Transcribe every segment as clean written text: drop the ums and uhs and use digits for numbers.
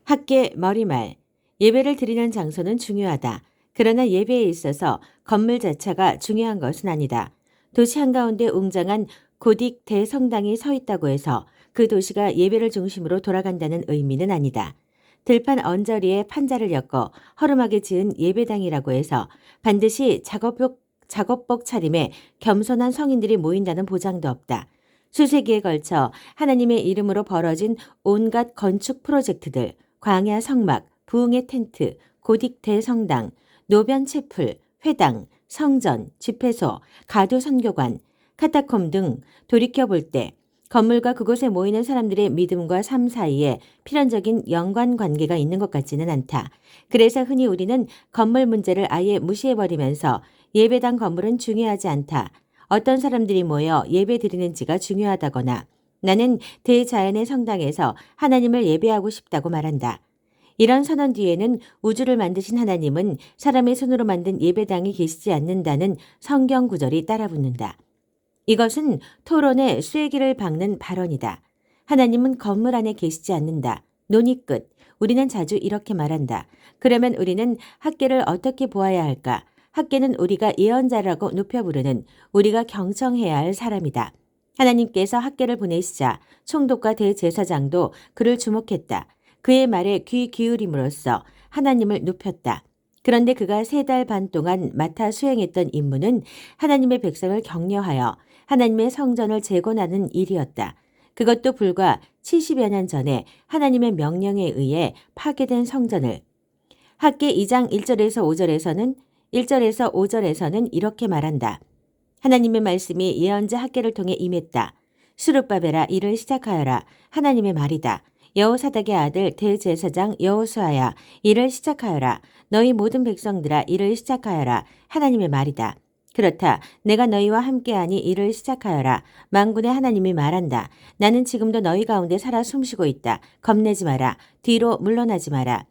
학계 머리말. 예배를 드리는 장소는 중요하다. 그러나 예배에 있어서 건물 자체가 중요한 것은 아니다. 도시 한가운데 웅장한 고딕 대성당이 서 있다고 해서 그 도시가 예배를 중심으로 돌아간다는 의미는 아니다. 들판 언저리에 판자를 엮어 허름하게 지은 예배당이라고 해서 반드시 작업복 차림에 겸손한 성인들이 모인다는 보장도 없다. 수세기에 걸쳐 하나님의 이름으로 벌어진 온갖 건축 프로젝트들, 광야 성막, 부흥의 텐트, 고딕 대성당, 노변 채플, 회당, 성전, 집회소, 가두 선교관, 카타콤 등 돌이켜볼 때 건물과 그곳에 모이는 사람들의 믿음과 삶 사이에 필연적인 연관관계가 있는 것 같지는 않다. 그래서 흔히 우리는 건물 문제를 아예 무시해버리면서 예배당 건물은 중요하지 않다. 어떤 사람들이 모여 예배 드리는지가 중요하다거나 나는 대자연의 성당에서 하나님을 예배하고 싶다고 말한다. 이런 선언 뒤에는 우주를 만드신 하나님은 사람의 손으로 만든 예배당에 계시지 않는다는 성경 구절이 따라붙는다. 이것은 토론의 쐐기를 박는 발언이다. 하나님은 건물 안에 계시지 않는다. 논의 끝. 우리는 자주 이렇게 말한다. 그러면 우리는 학계를 어떻게 보아야 할까? 학계는 우리가 예언자라고 높여 부르는 우리가 경청해야 할 사람이다. 하나님께서 학계를 보내시자 총독과 대제사장도 그를 주목했다. 그의 말에 귀 기울임으로써 하나님을 높였다. 그런데 그가 3달 반 동안 맡아 수행했던 임무는 하나님의 백성을 격려하여 하나님의 성전을 재건하는 일이었다. 그것도 불과 70여 년 전에 하나님의 명령에 의해 파괴된 성전을 학계 2장 1절에서 5절에서는 이렇게 말한다. 하나님의 말씀이 예언자 학계를 통해 임했다. 스룹바벨아 일을 시작하여라. 하나님의 말이다. 여호사닥의 아들 대제사장 여호수아야 일을 시작하여라. 너희 모든 백성들아 일을 시작하여라. 하나님의 말이다. 그렇다. 내가 너희와 함께하니 일을 시작하여라. 만군의 하나님이 말한다. 나는 지금도 너희 가운데 살아 숨쉬고 있다. 겁내지 마라. 뒤로 물러나지 마라.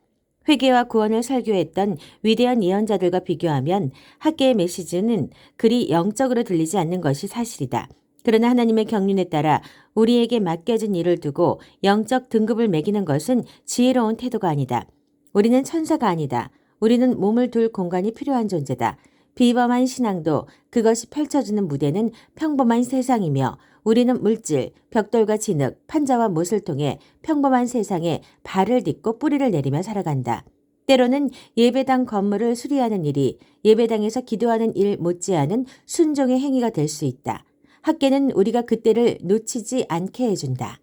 회개와 구원을 설교했던 위대한 예언자들과 비교하면 학계의 메시지는 그리 영적으로 들리지 않는 것이 사실이다. 그러나 하나님의 경륜에 따라 우리에게 맡겨진 일을 두고 영적 등급을 매기는 것은 지혜로운 태도가 아니다. 우리는 천사가 아니다. 우리는 몸을 둘 공간이 필요한 존재다. 비범한 신앙도 그것이 펼쳐주는 무대는 평범한 세상이며 우리는 물질, 벽돌과 진흙, 판자와 못을 통해 평범한 세상에 발을 딛고 뿌리를 내리며 살아간다. 때로는 예배당 건물을 수리하는 일이 예배당에서 기도하는 일 못지않은 순종의 행위가 될 수 있다. 학계는 우리가 그때를 놓치지 않게 해준다.